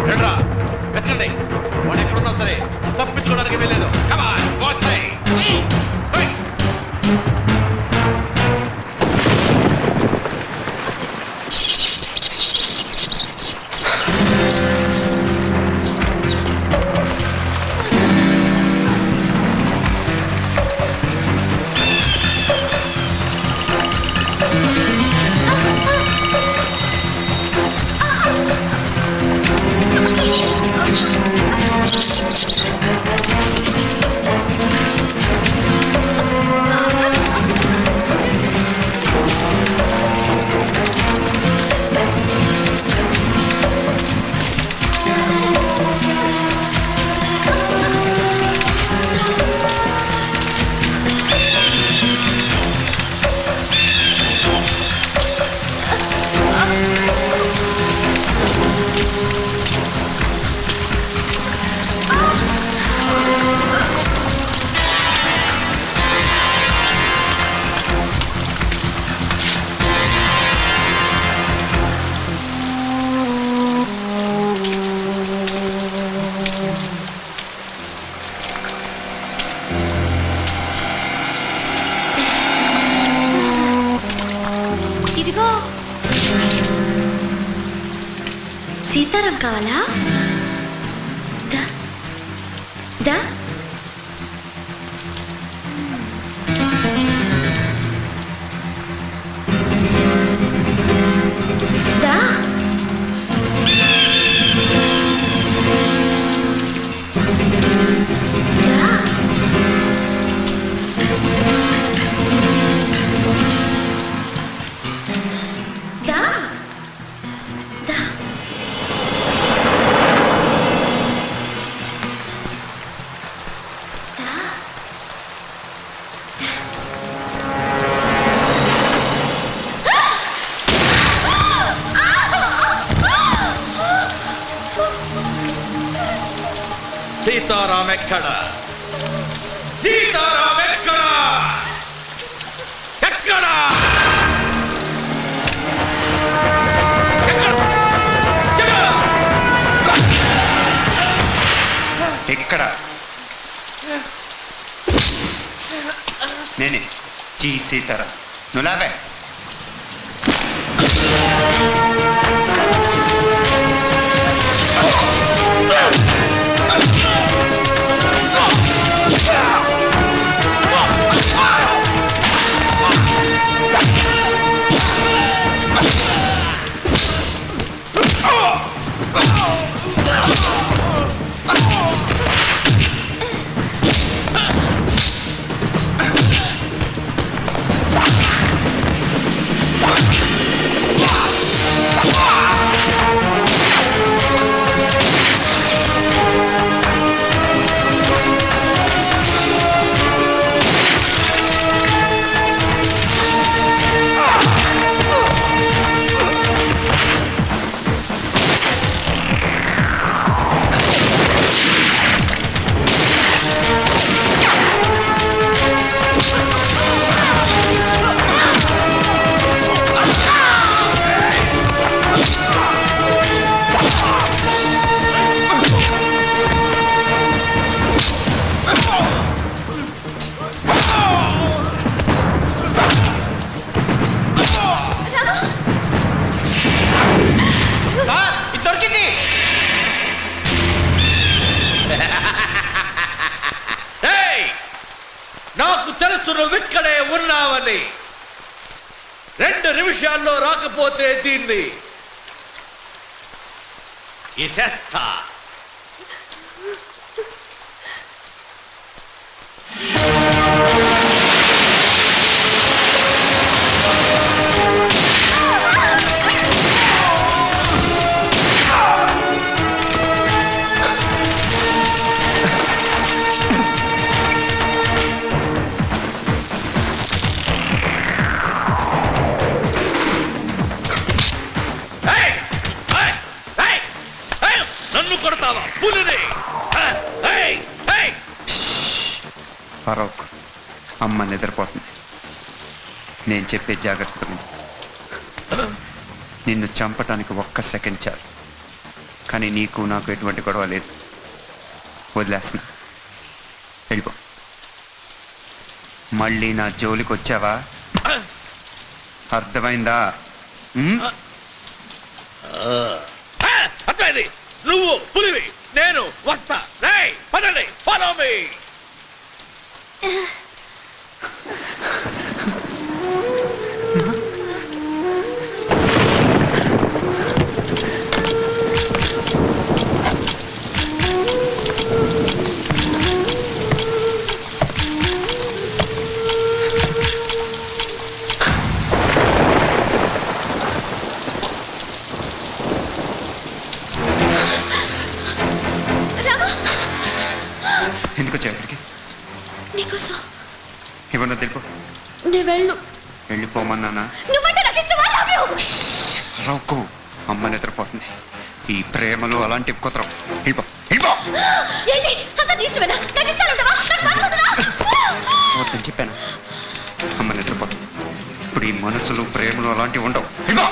రండ్రా వెతకండి. వాడు ఎక్కడున్నా సరే తప్పించుకోవడానికి వెళ్ళలేదు. ఇదిగో సీతారాం కావాలా? దా దా దా సీతారాం ఎక్కడ? సీతారాం ఎక్కడ? ఎక్కడ? ఎక్కడ? నేనే జీ సీతారాం. నువ్వు లావే. నాకు తెలుసు నువ్విక్కడే ఉన్నావని. 2 నిమిషాల్లో రాకపోతే దీన్ని ఇసేస్తా. ఫరూక్, అమ్మ నిద్రపోతుంది. నేను చెప్పే జాగ్రత్తలు నిన్ను చంపటానికి 1 సెకండ్ చాలు. కానీ నీకు నాకు ఎటువంటి గొడవ లేదు. వదిలేస్తున్నా, వెళ్ళిపో. మళ్ళీ నా జోలికి వచ్చావా అర్థమైందా? అర్థమైంది. నువ్వు పులివి, నేను వస్తా. రేయ్ పదండి, ఫాలో మీ. ఎందుకు వచ్చావు ఇక్కడికి? నీకోసం. ఇవ్వను, తెలిపో. నేను వెళ్ళు. వెళ్ళిపోమన్నానా? నువ్వంటే నాకు ఇష్టమా? Love you. రౌకు, అమ్మ నిద్రపోతుంది. ఈ ప్రేమలు అలాంటి కుదరవు. వెళ్ళిపో, వెళ్ళిపో. ఏంటి అంత ఇష్టమేనా? నాకు ఇష్టాలు ఉండవా? నాకు మనసు ఉండదా? వద్దని చెప్పాను. అమ్మ నిద్రపోతుంది. ఇప్పుడు ఈ మనసులు ప్రేమలు అలాంటివి ఉండవు. వెళ్ళిపో.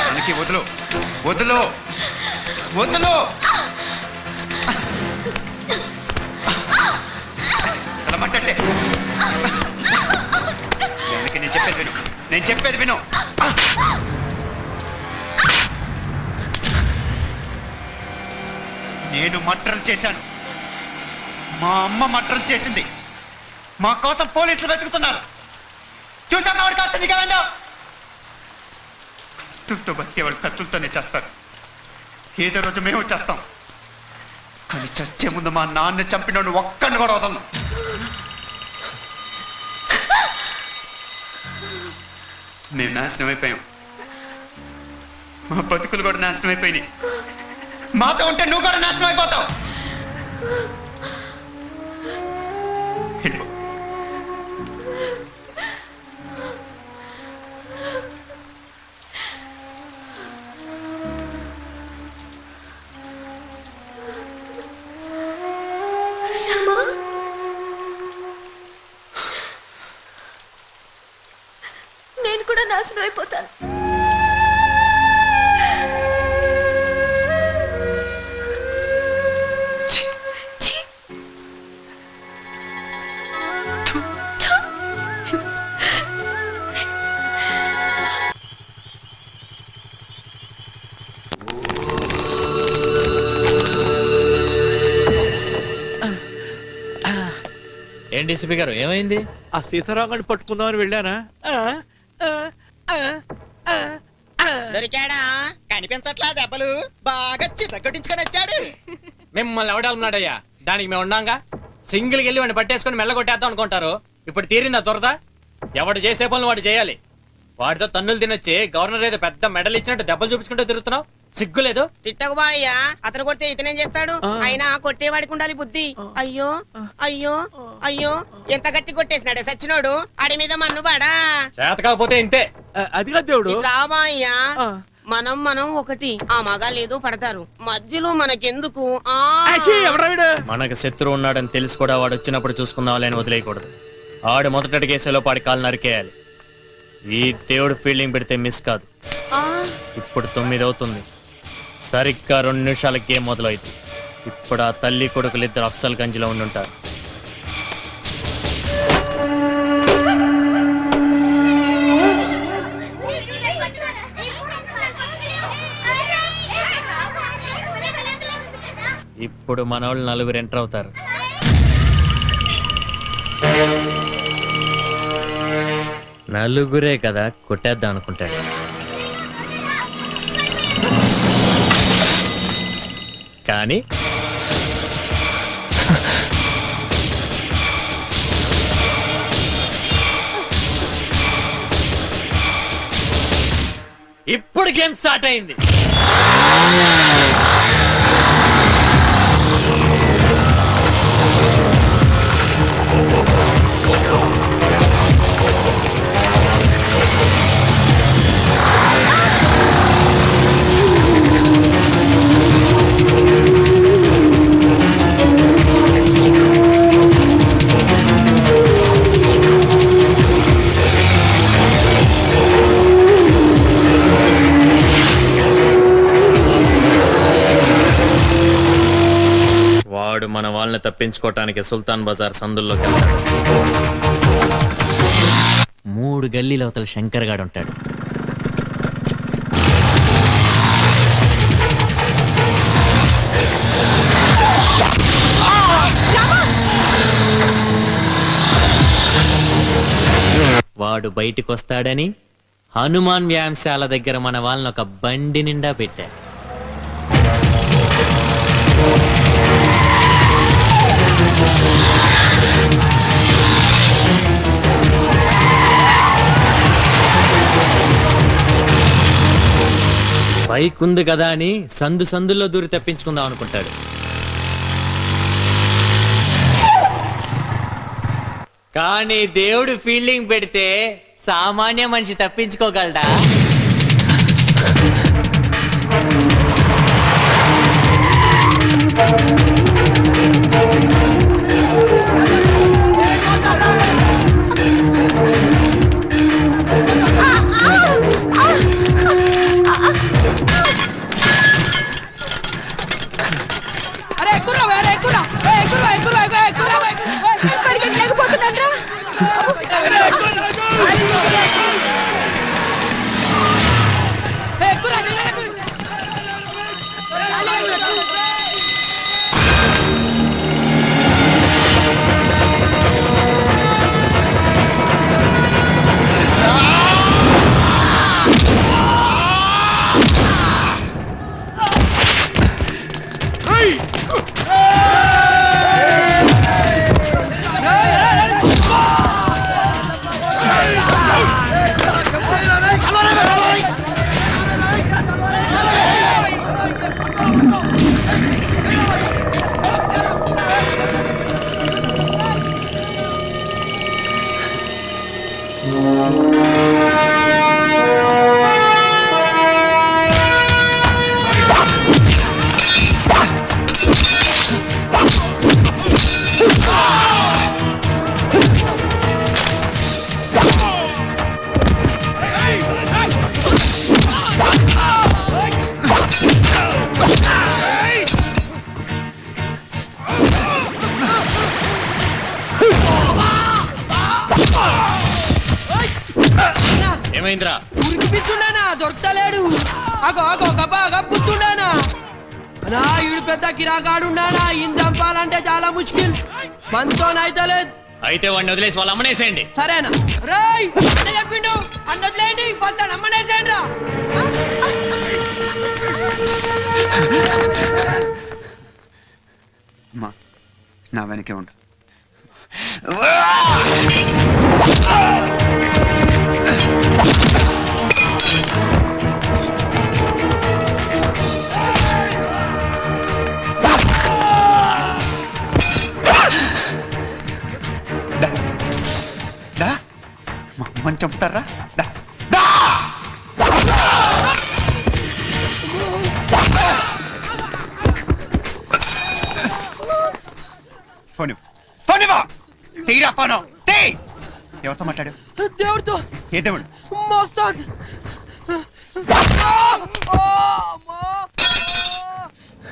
మనకి వదులు, వదులు, వదులు. అలమంటే నేను చెప్పేది విను, నేను చెప్పేది విను. నేను మర్డర్ చేశాను. మా అమ్మ మర్డర్ చేసింది. మా కోసం పోలీసులు వెతుకుతున్నారు. చూసాక వాడు కాస్త నీకేమైందా? కత్తులతో బతికేవాళ్ళు కత్తులతోనే చేస్తారు. ఏదో రోజు మేము వచ్చేస్తాం. కానీ చచ్చే ముందు మా నాన్న చంపినోడు ఒక్కడిని కూడా వదలను. మేము నాశనం అయిపోయాం. మా బతుకులు కూడా నాశనం అయిపోయినాయి. మాతో ఉంటే నువ్వు కూడా నాశనం అయిపోతావు. వెళ్ళిపో. రామా, నేను కూడా నాశనం అయిపోతాను. ఏం డీసీపీ గారు, ఏమైంది? ఆ సీతారామని పట్టుకుందామని వెళ్ళానా? దొరికాడా? కనిపించట్లా దెబ్బలు బాగా చితకొట్టించుకొని వచ్చాడు. మిమ్మల్ని ఎవడన్నాడయ్యా? దానికి మేము ఉన్నాగా. సింగిల్కి వెళ్ళి వాడిని పట్టేసుకుని మెల్లగొట్టేద్దాం అనుకుంటారు. ఇప్పుడు తీరిందా దొరద? ఎవడు చేసే పనులు వాడు చేయాలి. వాడితో తన్నులు తినొచ్చి గవర్నర్ ఏదో పెద్ద మెడల్ ఇచ్చినట్టు దెబ్బలు చూపించుకుంటూ తిరుగుతున్నావు. సిగ్గులేదు? తిట్టకు బాయ్యా, అతను కొడితే ఇతనేం చేస్తాడు? అయినా కొట్టేవాడికి ఉండాలి బుద్ధి. అయ్యో అయ్యో అయ్యో, ఎంత గట్టి కొట్టేసినాడే సచ్చినోడు. ఆడి మీద మన్ను బాడా. చేత కాకపోతే ఇంతే. అదిగా దేవుడు. రాబాయ్యా, మనం మనం ఒకటి. ఆ మగాళ్ళేదో పడతారు, మధ్యలో మనకెందుకు? మనకు శత్రువు ఉన్నాడని తెలిసి కూడా వాడు వచ్చినప్పుడు చూసుకుందాం అని వదిలేయకూడదు. ఆడు మొదటడిగేసేలో పాడి కాలు నరికేయాలి. ఈ దేవుడు ఫీల్డింగ్ పెడితే మిస్ కాదు. ఇప్పుడు 9 అవుతుంది. సరిగ్గా 2 నిమిషాల గేమ్ మొదలైంది. ఇప్పుడు ఆ తల్లి కొడుకులు ఇద్దరు అఫ్సల్ గంజ్లో ఉండుంటారు. ఇప్పుడు మన వాళ్ళు 4 ఎంటర్ అవుతారు. నలుగురే కదా, కొట్టేద్దాం అనుకుంటాడు. కానీ ఇప్పుడు గేమ్ స్టార్ట్ అయింది. వాళ్ళని తప్పించుకోవటానికి సుల్తాన్ బజార్ సందుల్లోకి వెళ్తాడు. 3 గల్లీల అవతల శంకర్ గాడు ఉంటాడు. వాడు బయటికి వస్తాడని హనుమాన్ వ్యాయామశాల దగ్గర మన వాళ్ళని ఒక బండి నిండా పెట్టారు. బైక్ ఉంది కదా అని సందుల్లో దూరి తప్పించుకుందాం అనుకుంటాడు. కానీ దేవుడు ఫీల్డింగ్ పెడితే సామాన్య మనిషి తప్పించుకోగలడా? ఏమైందిరా? ఉరికిపిచ్చుండానా దొరకలేడు. అగో అగో గబాగా పుచ్చుండానా. నా ఈడు పెద్ద కిరాకాడుండానా. ఈయన చంపాలంటే చాలా ముష్కిల్. మనతోనైతలేదు. అయితే వాడిని వదిలేసి వాళ్ళు అమ్మనేసేయండి. సరేనా? రేయ్ అన్న చెప్పిండు అన్న వదిలేయండి. పంతాడు అమ్మనేసేయండి రా. నా వెనకే ఉండు. మనం చంపుతారా? తీరా పోను. ఎవరితో మాట్లాడు? దేవుడితో. ఏ దేవుడు? మోస్తాద్.